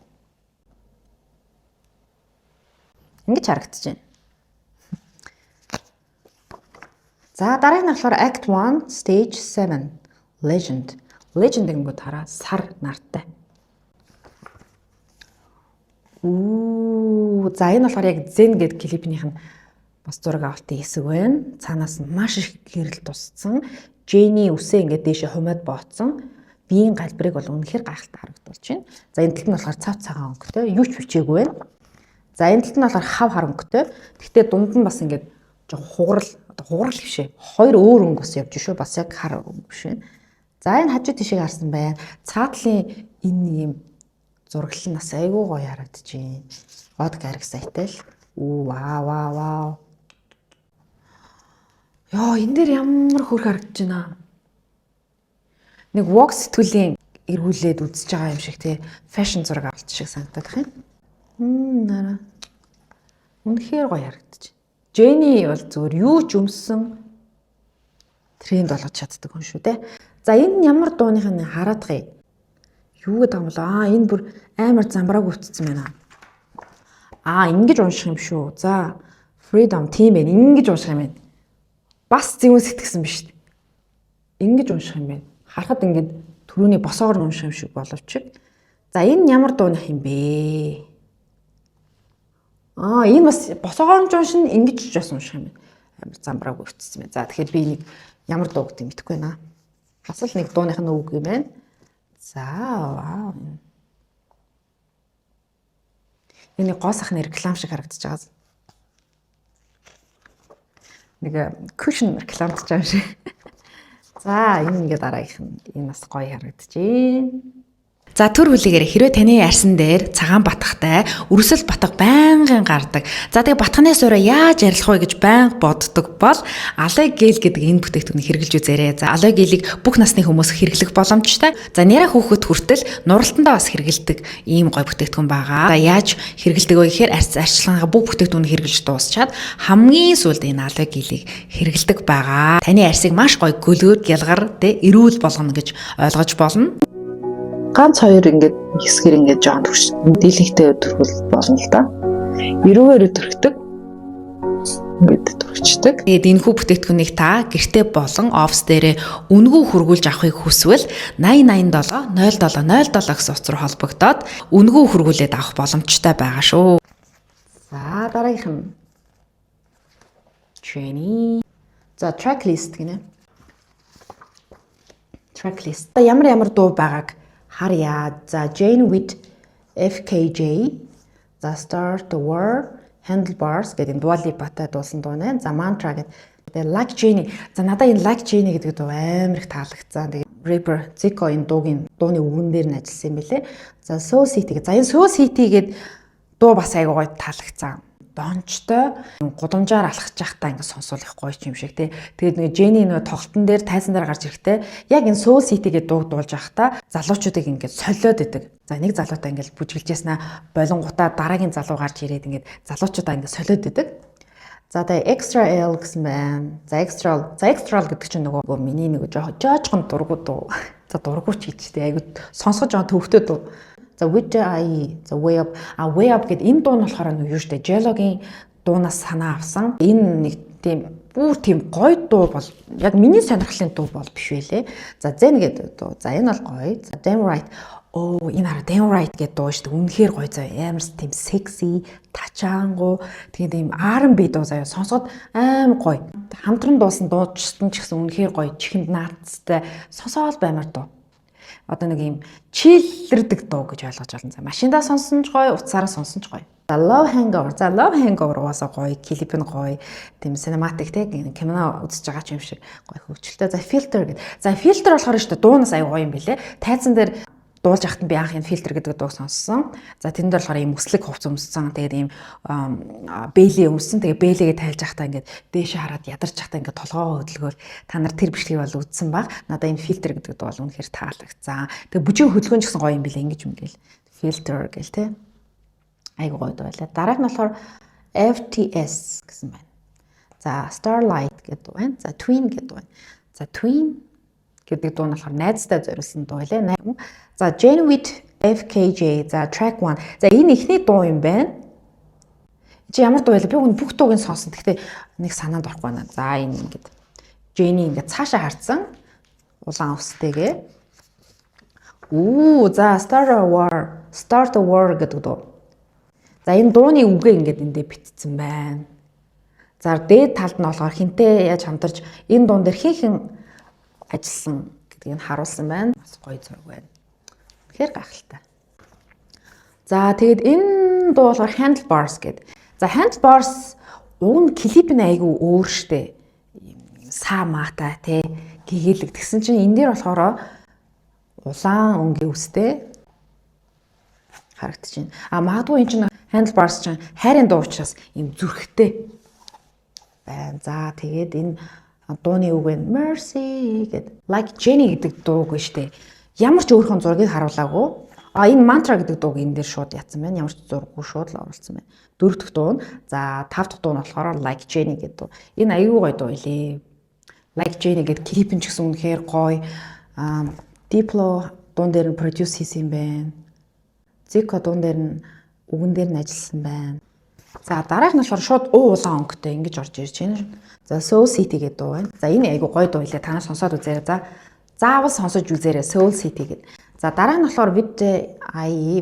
Ингэж харагдаж байна. За дараагийн нь болохоор Act 1 Stage 7 Legend. Legend гэнгүүт хараа сар нартай. За энэ болохоор яг Zen гэдэг клипнийх нь бас зураг авалтын хэсэг байна. Цаанаас нь маш их гэрэл тусцсан. Jenny үсээ ингээд дээшээ хумаад бооцсон. Биеийн галбирыг бол үнэхээр гайхалтай харагдуулж байна. За энэ талд нь болохоор цав цагаан өнгөтэй, юу ч бичээгүй байна. За энэ талд нь болохоор хав хар өнгөтэй. Гэхдээ дунд нь бас ингээд жоо хугарал бишээ. Хоёр өөр өнгө бас явж шүү. Бас яг хар өнгө биш байна. За энэ хажуу тишийг харсан байна. Цаатлын энэ нэг юм зураглал нь бас айгүй гоё харагдаж байна. Од гараг сайтай л. Вау. Яа, энэ дээр ямар хөрх харагдаж байна. Нэг вок сэтгүүлийн эргүүлээд үзэж байгаа юм шиг тий. Фэшн зураг авалт шиг санагдах юм. Нара. Үнэхээр гоё харагдаж. Jenny бол зүгээр юу ч өмссөн тренд болгож чаддаг хүн шүү дээ. За энэ ямар дууных нь хараад гай. Юу гэдэг юм бол энэ бүр амар замбрааг үтцсэн байна. Ингэж унших юм шүү. За freedom тийм ээ. Ингэж унших юм байна. Бас зэвүүн сэтгсэн биш үү? Ингэж унших юм байна. Харахад ингээд түрүүний босоогоор унших юм шиг боловч. За энэ ямар дууных юм бэ? Энэ бас босоогоор уншин ингэж ч бас унших юм байна. Амар замбрааг үтцсэн байна. За тэгэхээр би нэг ямар дуу гэдэг юм мэдэхгүй байна. Бас л нэг дууных нь үг юм байна. За вау. Энэ гоо сахны реклам шиг харагдаж байгаа. Нэг cushion рекламдж байгаа юм шиг. За энэ ингээ дараагийнх нь энэ бас гоё харагдаж байна. За төр хүлээгээр хэрвээ таны арсан дээр цагаан батхтай өрсөл батг байнгын гардаг. За тэгээ батхны суураа яаж арилгах вэ гэж байнга боддог бол алоэ гел гэдэг энэ бүтээгдэхүүнийг хэрэглэж үзээрэй. За алоэ гелийг бүх насны хүмүүс хэрэглэх боломжтой. За няраа хүүхэд хүртэл нуралтандаа бас хэрэглэдэг ийм гоё бүтээгдэхүүн байгаа. За яаж хэрэглэдэг вэ гэхээр арчилгаагаа бүх бүтээгдэхүүнийг хэрэглэж дуусчаад хамгийн сүүлд энэ алоэ гелийг хэрэглэдэг байгаа. Таны арсыг маш гоё гөлгөр, гялгар, эрүүл болгоно гэж ойлгож болно. Ганц хоёр ингээд хэсгэр ингээд жоон төгс дийлэнхтэй төрхөл болно л да. Эрүүгээр төрхдөг. Ингээд төрчдөг. Тэгээд энэ хүү бүтээгдэхүүнийг та гэртээ болон офс дээрээ үнгүү хөргүүлж авахыг хүсвэл 8087 0707 гэсэн утас руу холбогдоод үнгүү хөргүүлээд авах боломжтой байгаа шүү. За дараагийнх нь Jenny. За tracklist гинэ. Tracklist. Ямар дуу байгааг харьяа. За Jane with FKJ. За Start the War, Handlebars гэдэг Dua Lipa-тай дуусан дуу нэ. За Mantra гэдэг Like Jenny. За надад энэ Like Jenny гэдэг дуу амар их таалагдсан. Тэгээ rapper Zico энэ дууны үгэн дээр нь ажилласан юм билэ. За So City. За энэ So City гэдэг дуу бас айгуу гоё таалагдсан. Дончтой гудамжаар алхаж байхдаа ингэ сонсвол их гоё юм шиг тий. Тэгээд нэг Jenny нөө тоглолтын дээр тайзан дээр гарч ирэхдээ яг энэ Soul City гэдэг дуу дуулж байхдаа залуучуудыг ингэ солиод идэг. За нэг залуутай ингэ бүжгэлж яснаа болонгуудаа дараагийн залуу гарч ирээд ингэ залуучуудаа ингэ солиод идэг. За тэгээ Extra L гэсэн байна. За Extra гэдэг чинь нөгөө миний нэг жоожхон дургу дуу. За дургу ч гэж тий. Айгу сонсгож байгаа төвхтэй дуу. За with the eye, the way up гэдэг энэ дуу нь болохоор юу штэ Jello-гийн дуунаас санаа авсан. Энэ нэг тийм гоё дуу бол яг миний сонирхлын дуу бол биш байлээ. За Zen гэдэг дуу. За энэ бол гоё. За Damn Right. Энэ хараа Damn Right гэдэг дуу штэ үнэхээр гоё заа. Амар тийм sexy, тачаангу тэгээд тийм R&B дуу заа. Сонсоход амар гоё. Хамтран дуусан дуучсан ч гэсэн үнэхээр гоё. Чихэнд наацтай сонсоол баймар дуу. Одоо нэг юм чиллэрдэг дуу гэж ойлгож байна. За машиндаа сонсон ч гоё, утсаараа сонсон ч гоё. За Love Hangover. За Love Hangover уусаа гоё, клип нь гоё, тийм cinematic те кино үзэж байгаа ч юм шиг гоё хөвчлөлтэй. За Filter гэдэг. За Filter болохоор шүү дээ дуунаас аяа гоё юм билэ. Тайзан дээр дуулж ахт би анх энэ Filter гэдэг дуу сонссон. За тэнд дээр болохоор ийм өслөг хувц өмссөн. Тэгээд ийм бэлээ өмссөн. Тэгээд бэлээгээ тайлж ахтаа ингээд дээшээ хараад ядарч ахтаа ингээд толгоо хөдөлгөөр та нар тэр бичлэгийг бол үзсэн баг. Надаа энэ Filter гэдэг дуу бол үнэхээр таалагдсан. Тэгээд бүжгийн хөдөлгөөн ч гэсэн гоё юм билээ ингэж мгил. Filter гэл те. Айгуу гоё дуу байлаа. Дараах нь болохоор FTS гэсэн байна. За Starlight гэдэг дуу байна. За Twin гэдэг дуу байна. За Twin гэдэг дуу нь болохоор найзтай зориулсан дуу байлаа. За Jane with FKJ. За track 1. За энэ ихний дуу юм байна. Чи ямар дуу байлаа? Би бүх дууг нь сонсон. Гэхдээ нэг санаанд орохгүй байна. За энэ ингээд Jane ингээд цаашаа харцсан. Улаан устэйгээ. За Start the War гэдэг дуу. За энэ дууны үгээ ингээд эндээ битцсэн байна. За дээд талд нь болохоор хинтээ яаж хамтарч энэ дуун дээр хинхэн ажилласан гэдгийг нь харуулсан байна. Бас гоё зураг байна. Тэгэхээр гайхалтай. За тэгээд энэ дуу болохоор handlebars гэдэг. За handlebars уг нь клип нь айгүй өөр штэ. Саа маата те гэгээлэг тэгсэн чинь энэ дээр болохоор улаан өнгийн үстэй харагдаж байна. Магадгүй энэ чинь handlebars чинь хайрын дуу учраас юм зүрхтэй байна. За тэгээд энэ дууны үг нь Mercy гэдэг. Like Jenny гэдэг дуу гэж штэ. Ямар ч өөрхөн зургийг харуулаагүй. Энэ Mantra гэдэг дууг энэ дээр шууд ятсан байна. Ямар ч зурггүй шууд л оруулсан байна. 4 дахь дуу нь. За 5 дахь дуу нь болохоор Like Jenny гэдэг дуу. Энэ аюу гоё дуу илээ. Like Jenny гэдэг клип нь ч гэсэн үнэхээр гоё. Diplo дуун дээр нь продюс хийсэн юм байна. Zico дуун дээр нь үгэн дээр нь ажилласан байна. За дараах нь болохоор шууд улаан өнгөтэй ингэж орж ирж байна. За Soul City гэдэг дуу байна. За энэ айгу гоё дуу илээ. Танаас сонсоод үзээрэй. За заавал сонсож үзээрэй Soul City гэдэг. За дараа нь болохоор With the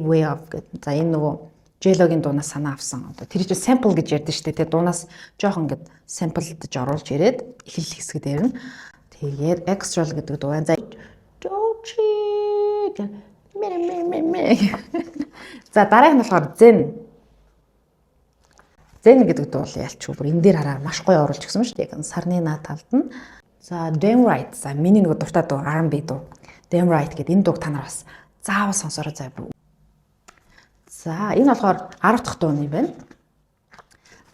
Way of гэдэг. За энэ нөгөө J-Lo-гийн дуунаас санаа авсан. Одоо тэр чинь sample гэж ярьдэн штэ. Тэгээ дуунаас жоохон ингэж sample-дж оруулж ирээд эхлэл хэсэг дээр нь тэгээд Extra гэдэг дуу байна. За За дараах нь болохоор Zen гэдэг дуу ялчгүй бүр энэ дээр хараа маш гоё оруулж өгсөн шүү дээ. Яг сарны наа талд нь. За Damn Right. За миний нөгөө дуртай дуу R&B дуу. Damn Right гэдэг энэ дууг та нар бас заавал сонсороо зай. За энэ болохоор 10 дахь дууны байна.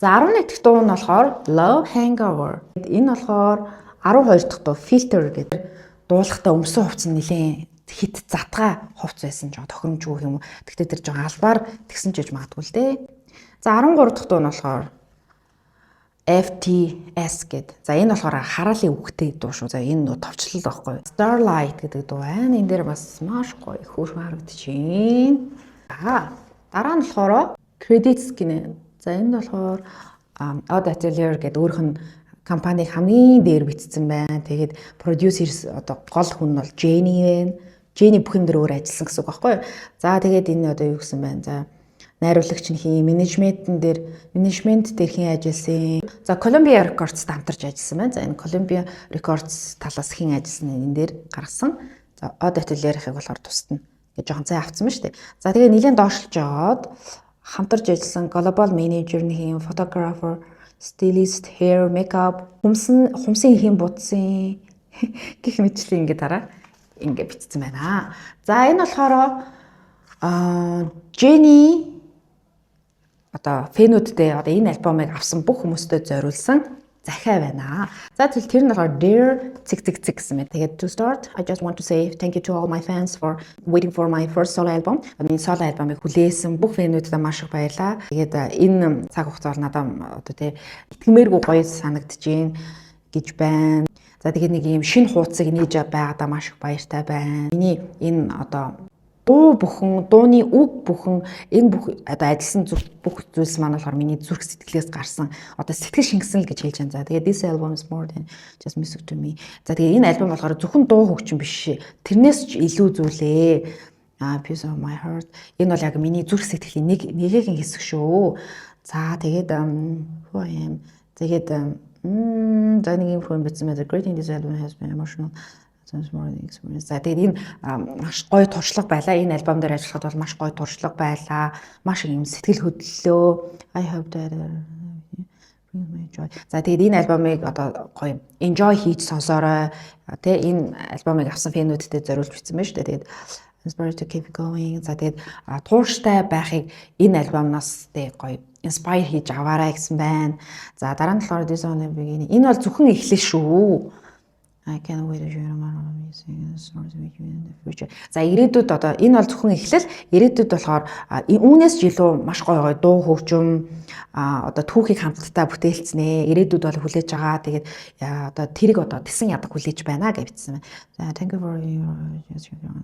За 11 дахь дуу нь болохоор Love Hangover. Энэ болохоор 12 дахь дуу Filter гэдэг. Дуулахтаа өмсөн хувцас нь нэлээд хит затгаа хувцас байсан жоо тохиромжгүй юм уу. Тэгтээ тэр жоо албаар тэгсэн ч гэж магадгүй л дээ. За 13 дахь дуу нь болохоор FTS гэдэг. За энэ болохоор хараалын үгтэй дуу шүү. За энэ нөө товчлол байхгүй. Starlight гэдэг дуу байна. Энэ дээр бас маш гоё хөөрхөн харагдчихээн. Дараа нь болохоор Credits гинэ. За энэ болохоор Odd Atelier гэдэг өөрөх нь компаниг хамгийн дээр бичсэн байна. Тэгээд продюсерс одоо гол хүн нь бол Jenny байна. Jenny бүх юм дээр өөр ажилласан гэсэн үг байхгүй юу? За тэгээд энэ одоо юу гэсэн байна? За найруулагч нь хин, менежмент дээр хин ажилласан. За Columbia Records-тай хамтарч ажилласан байна. За энэ Columbia Records талаас хин ажилласан энэ дээр гаргасан. За Odd Atelier-ийг болохоор тусдна. Гэж жоохон цай авцсан ба шүү дээ. За тэгээд нэлээд доошлж жоод хамтарч ажилласан Global Manager нь хин, photographer, stylist, hair, makeup, хумсын хин бутсан гэх мэтчлэн ингэ дараа ингэ бичсэн байна. За энэ болохоор Jenny одоо фэнүүдтэй одоо энэ альбомыг авсан бүх хүмүүстээ зориулсан захиа байна. За тэр нь болохоор Dear цэг гэсэн мэт. Тэгээд to start, I just want to say thank you to all my fans for waiting for my first solo album. Энэ solo альбомыг хүлээсэн бүх фэнүүдэд маш их баярлалаа. Тэгээд энэ цаг хугацаанд надад одоо тий итгэмээргүй гоё санагдчихээн гэж байна. За тэгээд нэг юм шинэ хуудсыг нээж байгаадаа маш их баяртай байна. Миний энэ одоо дуу бүхэн, дууны үг бүхэн, энэ бүх одоо ажилласан бүх зүйлс маань болохоор миний зүрх сэтгэлээс гарсан одоо сэтгэл шингэсэн л гэж хэлж байна. За тэгээд this album is more than just music to me. За тэгээд энэ альбом болохоор зөвхөн дуу хөгжим биш. Тэрнээс ч илүү зүйлээ. Piece of my heart. Энэ бол яг миний зүрх сэтгэлийн нэгэн хэсэг шүү. За тэгээд who I am. Тэгээд за нэг юм хүн бичсэн мэт great in this album has been emotional. За тэгээд энэ маш гоё туршлага байлаа. Энэ альбом дээр ажиллахад бол маш гоё туршлага байлаа. Маш юм сэтгэл хөдлөлөө. I hope that за тэгээд энэ альбомыг одоо гоё enjoy хийж сонсоорой. Тэ энэ альбомыг авсан фэнүүдтэй зориулж бичсэн байна шүү дээ. Тэгээд inspired to keep going. За тэгээд тууштай байхыг энэ альбомноос тэ гоё inspire хийж аваарай гэсэн байна. За дараа нь болохоор this on the beginning. Энэ бол зөвхөн эхлэл шүү. I can't wait to share my music stories with you in the future. За ирээдүйд одоо энэ бол зөвхөн эхлэл. Ирээдүйд болохоор үүнээс ч илүү маш гоё дуу хөгжим одоо түүхийг хамтдаа бүтээлцнэ. Ирээдүйд бол хүлээж байгаа. Тэгээд одоо тэрийг одоо тесэн ядаг хүлээж байна гэж бичсэн байна. За thank you for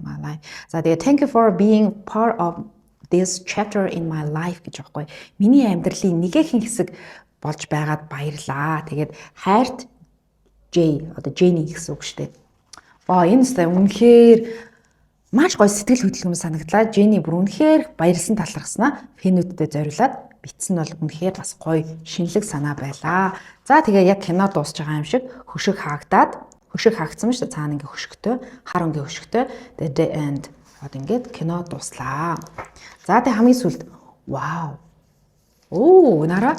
my life. За тэгээд thank you for being part of this chapter in my life гэж байхгүй. Миний амьдралын нэгэн хэсэг болж байгаад баярлаа. Тэгээд хайрт одоо Jenny гэсэн үг шүү дээ. Энэ сте үнэхээр маш гоё сэтгэл хөдлөм санагдлаа. Jenny бүр үнэхээр баярлсан талархснаа фэнүүдтэй зориулаад битсэн бол үнэхээр бас гоё шинэлэг санаа байлаа. За тэгээ яг кино дуусж байгаа юм шиг хөшиг хаагдсан шүү дээ. Цаана ингээ хөшгөтэй, хар ингээ хөшгөтэй. Тэгээ the end. Одоо ингээд кино дуслаа. За тэгээ хамгийн сүүлд вау. Оо, нараа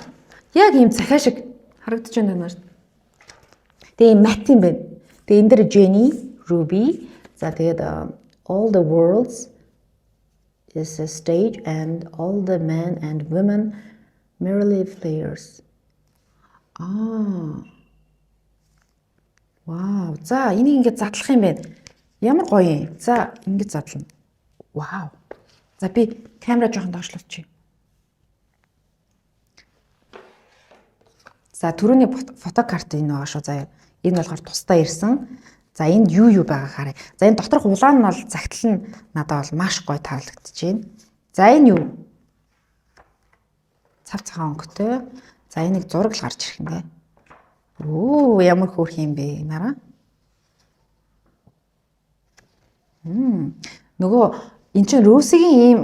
яг ийм захиа шиг харагдаж байна наар. Тэгээ мат юм байна. Тэгээ энэ дэр Jenny, Ruby. За тэгээд all the worlds is a stage and all the men and women merely players. Вау. За энийг ингээд задлах юм байна. Ямар гоё юм. За ингэж задлана. Вау. За би камера жоохон доошлуулчих. За түрүүний фотокарт энэ байгаа шүү. За энэ болохоор тусдаа ирсэн. За энд юу байгаа харъя. За энэ доторх улаан нь бол загтал нь надад бол маш гоё таалагдчихэв байна. За энэ юу? Цав цагаан өнгөтэй. За энийг зураг л гарч ирэх юм бэ. Оо, ямар хөөрх юм бэ нараа. Нөгөө эн чинь Русигийн ийм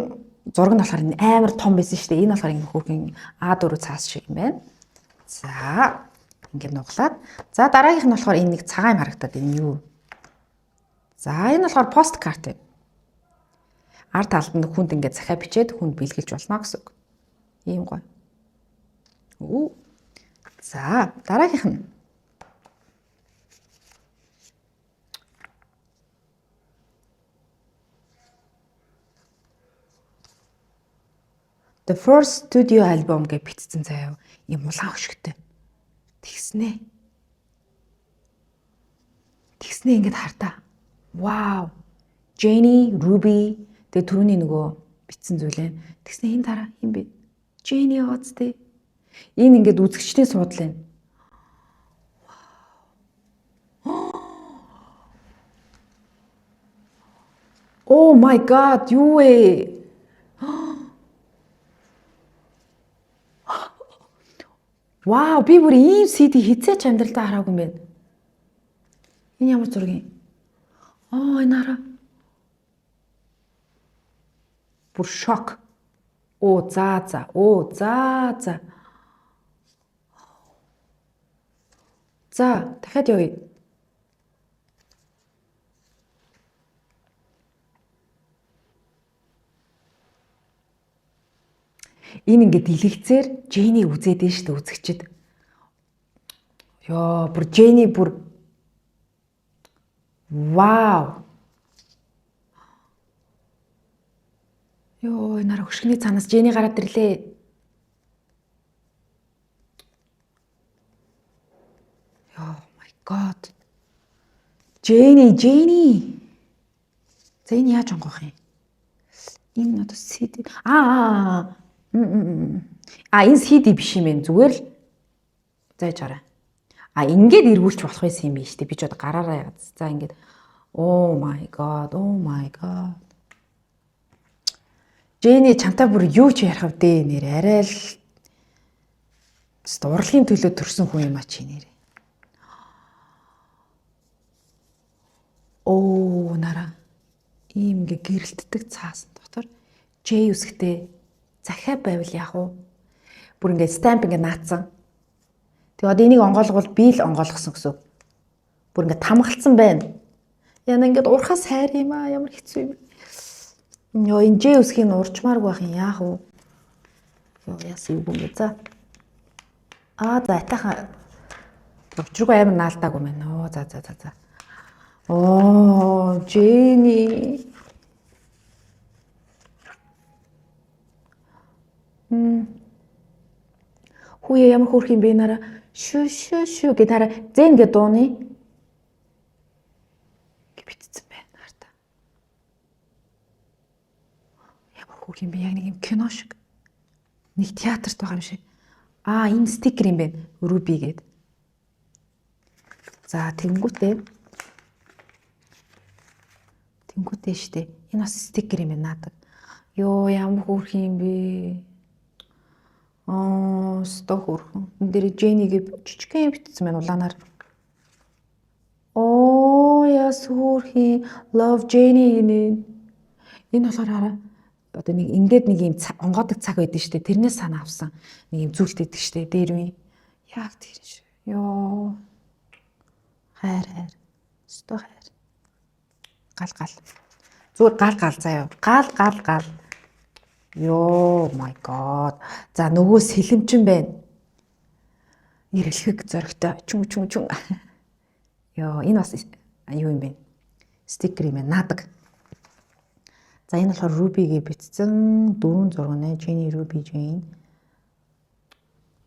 зураг нь болохоор амар том байсан шүү дээ. Энэ болохоор ингэ хөөрхийн А4 цаас шиг юм байна. За ингээд нуглаад. За дараагийнх нь болохоор энэ нэг цагаан юм харагдаад энэ юу? За энэ болохоор посткарт юм. Ард талд нь хүнд ингээд захиа бичээд хүнд бэлгэлж болно гэсэн үг. Ийм гоё. Оо. За дараагийнх нь. The first studio album гэж бичсэн заяа. Ийм улаан хөшгөтэй. Тэгснэ ингэж хартаа. Вау. Jenny, Ruby тэгээ түрүүний нөгөө бичсэн зүйлээ. Тэгснэ энэ дараа юм бэ? Jenny Oz-тэй. Энэ ингээд үзэгчдийн суудлаа. Oh my god, юу вэ? Вау, би бүр ийм CD хизээч амьдралдаа хараагүй юм байна. Энэ ямар зураг юм? Энэ хараа. Бүр шок. Оо, за. За, дахиад явъя. Энэ ингээд дэлгэцээр Jenny үзээд нь шүү дээ үзэгчд. Ёо, бүр Jenny бүр вау. Ёо, энэ хөшгөний цаанаас Jenny гараад ирлээ. Oh my god. Jenny. За энэ яаж онгох юм? Энэ одоо CD. Энэ CD биш юм ээ. Зүгээр л зааж хараа. Ингээд эргүүлж болох байсан юм биш үү? Би ч одоо гараараа яагаад. За ингээд. Oh my god. Jenny чамтай бүр юу ч ярих вдээ нэр арай л урлагийн төлөө төрсөн хүн юм а чи нэр. Нараа ийм ингээ гэрэлтдэг цаасан дотор J үсгтэй захиа байвал яах вэ? Бүр ингээ стамп ингээ наацсан. Тэгээ одоо энийг онгойлгол би л онгойлгосон гэсэн. Бүр ингээ тамгалцсан байна. Яна ингээ урхаас хайр юм аа ямар хэцүү юм. Йоо энэ J үсгийг урчмааргүй байх юм яах вэ? Йоо яасан юм бэ? За. За атайхан учиргүй амар наалдаагүй байна. За. Jenny. Хүүе ямар хөөрх юм бэ нараа шүү гэж хараа зэн гэж дууны битцсэн байна хартаа. Ямар хөөрх юм бэ яг нэг юм кино шиг. Нэг театрт байгаа юм шиг. Энэ стикер юм байна. Ruby гээд. За тэнгүүтээ штэ. Энэ бас стикер юм байна надад. Йоо ямар хөөрх юм бэ? Сто хөөрхөн. Энд дээр Jenny-г жижигхэн битсэн байна улаанаар. Яс хөөрхий. Love Jenny гинэ. Энэ болохоор хараа. Одоо нэг ингээд нэг юм онгоодог цаг байдсан шүү дээ. Тэрнээс санаа авсан. Нэг юм зүйлт өгдөг шүү дээ. Дээр үе. Яг тэр шүү. Йоо. Хайр. Өстой хайр. Гал. Зүгээр гал заяа. Гал. Йоо, my god. За нөгөө сэлэмчин байна. Ирэлхэг зөрөгтэй. Чүн. Йоо, энэ бас юу юм бэ? Стикер юм байна. Наадаг. За энэ болохоор Ruby-гээ бичсэн 4 зураг Jenny Ruby Jane.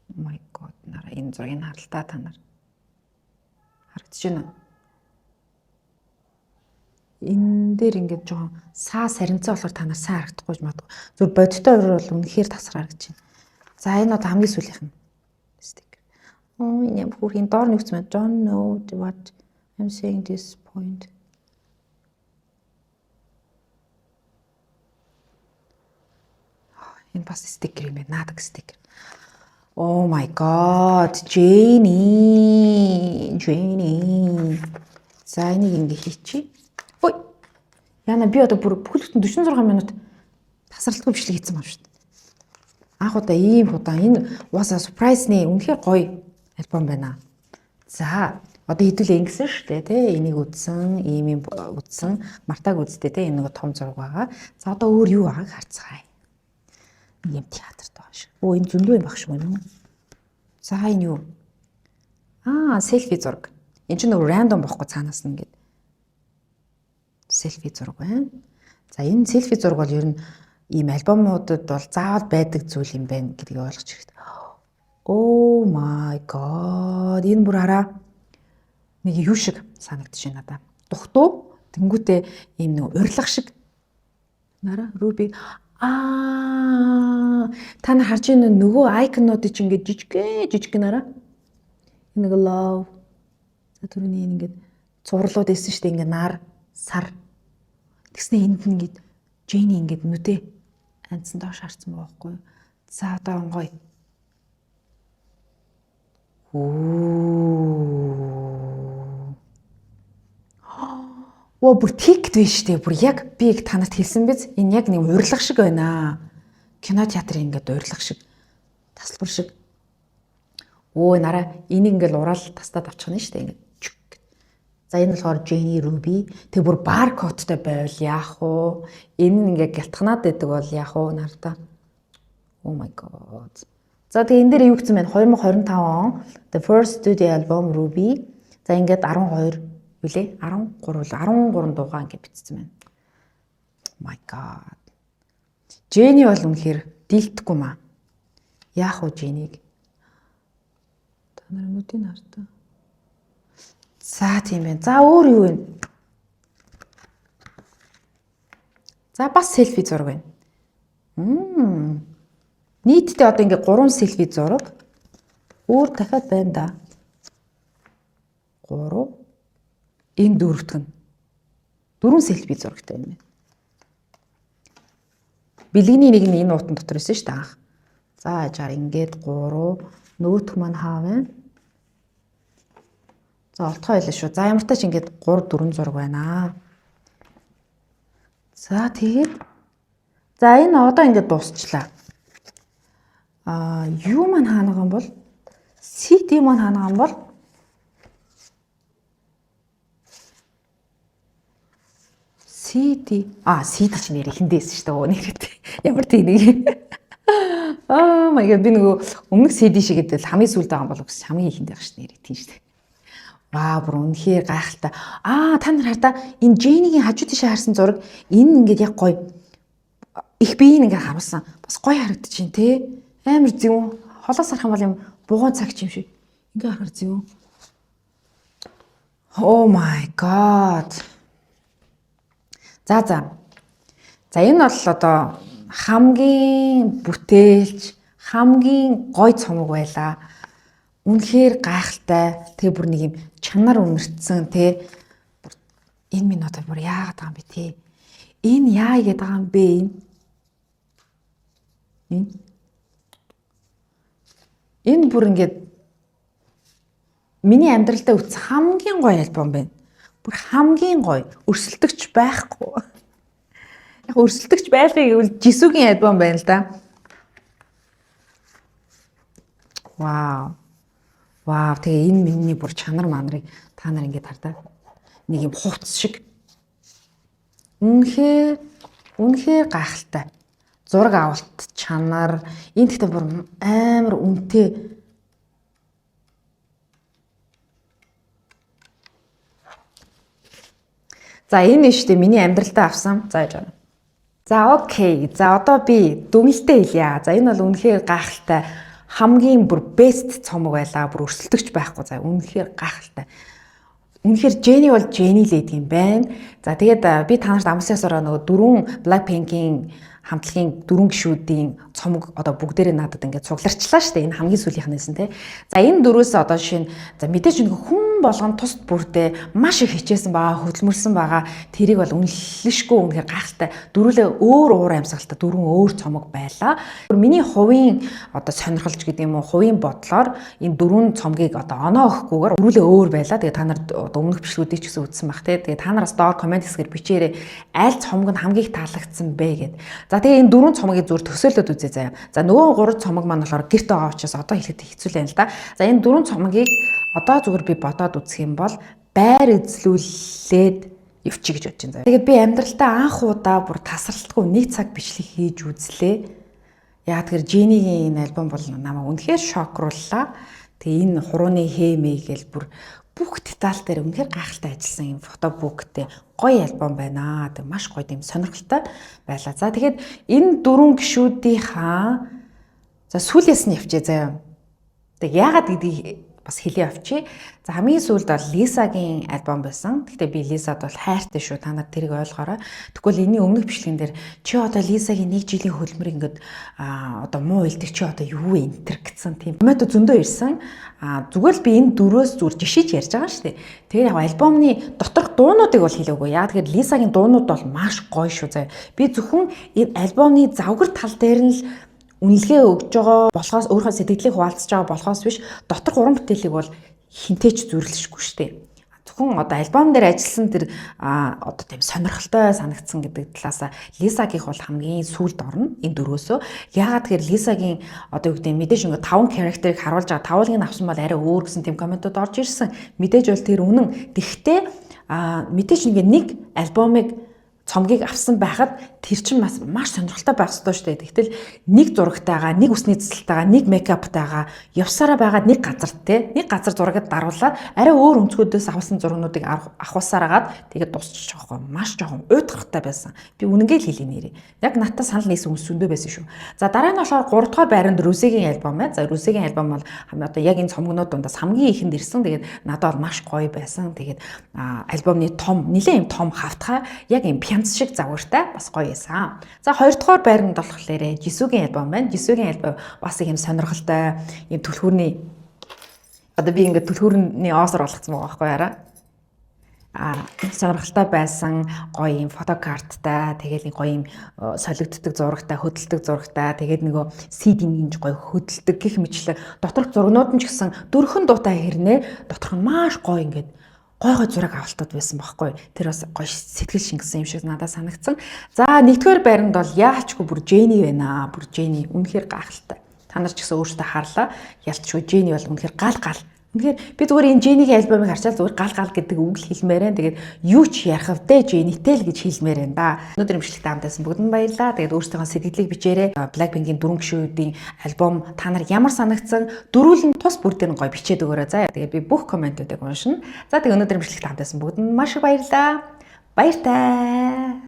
Oh my god, нараа энэ зургийг харалтаа та нар. Харагдаж байна уу? Энэ дээр ингээд жоохон саа саринцаа болохоор та нар сайн харагдахгүй ч магадгүй. Зүр бодиттой өөр бол үнэхээр тасар харагдаж байна. За энэ бол хамгийн сүүлийнх нь стикер. Энэ бүрийн доор нэгцмэ. Don't know what I'm saying this point. Энэ бас стикер юм байна. Наадаг стикер. Oh my god, Jenny. За энийг ингэ хийчихье. Ой. Яна би одоо бүр бүхэл бүтэн 46 минут тасралтгүй бичлэг хийсэн юм шүү дээ. Анх удаа ийм удаан энэ угаасаа surprise-ны үнэхээр гоё альбом байна. За одоо хэдүүлээ ингэсэн шүү дээ тий. Энийг үзсэн, ийм үзсэн, мартаг үзтээ тий. Энэ нэг том зураг байгаа. За одоо өөр юу байгааг харцгаая. Ийм театрт байгаа шүү. Оо энэ зөндөө юм баг шүү юм. За энэ юу? Селфи зураг. Энд чинь нэг рандом бохгүй цаанаас нь ингээд селфи зураг байна. За энэ селфи зураг бол ер нь ийм альбомуудад бол заавал байдаг зүйл юм байна гэдгийг ойлгож хэрэгтэй. Oh my god. Энэ бүр хараа нэг юу шиг санагдаж байна надаа. Духтуу тэнгүүтээ ийм нэг урилга шиг нараа Ruby та нар харж байна нөгөө айконууд чинь ингээд жижиг нараа. Энэ нэг love. За түрүүний ингээд цувралууд байсан шүү дээ ингээд нар сар. Тэгснэ энд нь ингээд Jenny ингээд нүдэ анцсан доош харцсан байхгүй. За одоо онгой. Оо бүр тикт вэ штэ. Бүр яг би яг танарт хэлсэн биз. Энэ яг нэг урилга шиг байна. Кино театрын ингээд урилга шиг. Тасалбар шиг. Өө нараа энийг ингээд ураал тастаад авчих нь штэ ингээд. За энэ болохоор Jenny Ruby. Тэг бүр баркодтай байвал яах вэ? Энэ нь ингээд гялтхнаад байдаг бол яах вэ нартаа? Oh my god. За тэг энэ дээр юу гэсэн бэ? 2025 он The First Studio Album Ruby. За ингээд 12 үлээ 13 дуугаа ингээд бичсэн байна. My god. Jenny бол үнэхээр дийлдэхгүй маа. Яах вэ Jenny-г? Та нар нүдийг хартаа. За тийм байна. За өөр юу вэ? За бас селфи зураг байна. Нийтдээ одоо ингээд 3 селфи зураг. Өөр дахиад байна да. 3 энэ дөрөвдөг нь 4 селфи зурагтай юм байна. Бэлгэний нэг нь энэ уутан дотор байсан шүү дээ анх. За ажаар ингээд 3 нөгөөх маань хаа байна? За олдгоо байлаа шүү. За ямар тач ингээд 3 4 зураг байна. За тэгээд за энэ одоо ингээд дуусчлаа. Юу маань хаана байгаа юм бол CD маань хаана байгаа юм бол CD CD ч нэр ихэндээс шүү дээ нэрээ. Ямар тийм нэг. My god би нөгөө өмнөх CD шиг гэдэл хамгийн сүүлд байгаа юм бол хамгийн ихэнд байх шүү нэр тийм шүү дээ. Ваа бүр үнэхээр гайхалтай. Та нар хардаа энэ Jenny-гийн хажуу тийшээ харсан зураг энэ ингээд яг гоё их биеийг ингээд харуулсан. Бас гоё харагдаж байна те. Амар зөв. Холоос харах юм бол юм бугуун цаг юм шиг. Ингээ харахаар зөв. Oh my god. За энэ бол одоо хамгийн бүтээлч, хамгийн гоё цомог байла. Үнэхээр гайхалтай. Тэгээ бүр нэг юм чанар үнэртсэн те. Энэ минь одоо бүр яагаад байгаа юм бэ те. Энэ яа игээд байгаа юм бэ энэ? Энэ бүр ингээд миний амьдралдаа үзсэн хамгийн гоё альбом байна. Бүр хамгийн гоё, өрсөлдөгч байхгүй. Яг өрсөлдөгч байлгыг гэвэл Jisoo-гийн альбом байна л да. Вау. Вау, тэгээ энэ миний бүр чанар манарыг та нар ингэж хардаа. Нэг юм хувцс шиг. Үнэхээр гайхалтай. Зураг авалт чанар. Энэ гэхдээ бүр амар үнэтэй. За энэ нь шүү дээ миний амьдралдаа авсан. За яж байна. За окей. За одоо би дүнэлтээ хэлье. За энэ бол үнэхээр гайхалтай. Хамгийн бүр best цомог байлаа. Бүр өрсөлдөгч байхгүй. За үнэхээр гайхалтай. Үнэхээр Jennie бол Jennie л гэдэг юм байна. За тэгээд би та нарт амсаасаараа нөгөө 4 Blackpink-ийн хамтлагийн 4 гишүүдийн цомог одоо бүгдээрээ надад ингээд цугларчлаа шүү дээ. Энэ хамгийн сүүлийнхнээс нь тий. За энэ дөрөөс одоо жишээ нь за мэдээж нэг хүн болгон тусд бүрдээ маш их хичээсэн байгаа, хөдөлмөрсөн байгаа. Тэрийг бол үнэлэшгүй үнэхээр гайхалтай. Дөрүлээ өөр уур амьсгалтай 4 өөр цомог байлаа. Миний хувийн одоо сонирхолж гэдэг юм уу, хувийн бодлоор энэ 4 цомгийг одоо оноо өгөхгүйгээр дөрүлээ өөр байлаа. Тэгээ та нарт одоо өмнөх бичлэгүүдийг ч гэсэн үзсэн бах тий. Тэгээ та нараас доор комент хэсгээр бичээрэй. Аль цомог нь хамгийн их таалагдсан бэ гэд. За тэгээ энэ 4 цомгийг зүгээр төсөөлөд үзье заяа. За нөгөө 3 цомог маань болохоор гэрт байгаа учраас одоо хэлэхэд хэцүү л байна л да. За энэ 4 цомгийг одоо зүгээр би бодоод үзэх юм бол байр эзлүүлээд явчих гэж бодож байна. Тэгээд би амьдралдаа анх удаа бүр тасралтгүй нэг цаг бичлэг хийж үзлээ. Яа тэгэхээр Jennie-гийн энэ альбом бол намайг үнэхээр шокрууллаа. Тэгээ энэ хурууны хэмээ гээл бүр бүх деталь дээр үнэхээр гайхалтай ажилласан юм фотобуктэй гоё альбом байна. Тэг маш гоё юм сонирхолтой байлаа. За тэгээд энэ 4 гишүүдийнхаа за сүүлээс нь явчээ заяа. Тэг яагаад гэдгийг бас хэлээ авчи. За хамгийн сүүлд бол Lisa-гийн альбом байсан. Гэхдээ би Lisa-д бол хайртай шүү. Та нар тэрийг ойлгоорой. Тэгвэл энэний өмнөх бичлэгэн дээр чи одоо Lisa-гийн 1 жилийн хөдөлмөр ингээд одоо муу илдэг чи одоо юу вэ энэ төр гэсэн тийм коммент зөндөө ирсэн. Зүгээр л би энэ дөрөөс зүгээр жишээж ярьж байгаа шүү дээ. Тэгээд яг альбомны доторх дуунуудыг бол хэлээгүй. Яа тэгэхээр Lisa-гийн дуунууд бол маш гоё шүү заяа. Би зөвхөн энэ альбомны завгар тал дээр нь л үнэлгээ өгж байгаа болохоос өөрийнхөө сэтгэлийг хуваалцаж байгаа болохоос биш доторх уран бүтээлийг бол хинтээч зүрлэшгүй шүү дээ. Зөвхөн одоо альбом дээр ажилласан тэр одоо тийм сонирхолтой санагдсан гэдэг талаас Lisa-гийнх бол хамгийн сүүлд орно энэ дөрөөсөө. Яагаад тэгэхээр Lisa-гийн одоо юу гэдэг мэдээж ингээд 5 character-ыг харуулж байгаа тавлыг авсан бол арай өөр гэсэн тийм комментууд орж ирсэн. Мэдээж бол тэр үнэн. Тэгвэл мэдээж ингээд нэг альбомыг цомгийг авсан байхад тэр чинь маш сонирхолтой байх ёстой шүү дээ. Тэгтэл нэг зурагтайгаа, нэг үсний цэцэлтэйгаа, нэг мейкаптайгаа явсараа байгаад нэг газар те нэг газар зурагт даруулаад арай өөр өнцгөөдөөс авсан зургуудыг авахсараагаад тэгээд дуусчих жоохон маш жоохон уйдгартай байсан. Би үнэнгээ л хэлээ нэрээ. Яг надад санал нийсэн үнсөндөө байсан шүү. За дараа нь болохоор 3 дугаар байранд Rose-гийн альбом байна. За Rose-гийн альбом бол одоо яг энэ цомгнууд дундаас хамгийн ихэнд ирсэн. Тэгээд надад бол маш гоё байсан. Тэгээд альбомны том нэлээд юм том хавтгай яг юм пянц шиг загвартай бас гоё байсан. За 2 дугаар байранд болохоор Jisoo-гийн альбом байна. Jisoo-гийн альбом бас их юм сонирхолтой юм түлхүүрний одоо би ингээд түлхүүрний оосор болгоцсон байгаа байхгүй яараа. Сонирхолтой байсан гоё юм фотокарттай тэгээд нэг гоё юм солигддог зурагтай хөдөлдөг зурагтай тэгээд нөгөө CD-ийн гоё хөдөлдөг гэх мэтлэг доторх зургнууд нь ч гэсэн дөрхөн дуутай хэрнээ доторх нь маш гоё ингээд гой зураг авалтууд байсан байхгүй. Тэр бас гоё сэтгэл шингэсэн юм шиг надад санагдсан. За нэгдүгээр байранд бол яачгүй бүр Jennie байна. Бүр Jennie үнэхээр гайхалтай. Та нар ч гэсэн өөртөө харлаа. Ялчгүй Jennie бол үнэхээр гал. Үнэхээр би зүгээр энэ Jennie-гийн альбомыг харчаад зүгээр гал гэдэг үг л хэлмээрэн. Тэгээд юу ч ярих вдэ Jennie-тэй л гэж хэлмээрэн да. Өнөөдөр имжлэгтэй хамтайсан бүгд нь баярлалаа. Тэгээд өөрсдийнхөө сэтгэлийг бичээрэй. Blackpink-ийн 4 гишүүдийн альбом та нар ямар санагдсан? Дөрвөлн тус бүрдээр нь гоё бичээд өгөөрэй. За тэгээд би бүх комментуудыг уншина. За тэгээд өнөөдөр имжлэгтэй хамтайсан бүгд нь маш их баярлалаа. Баяртай.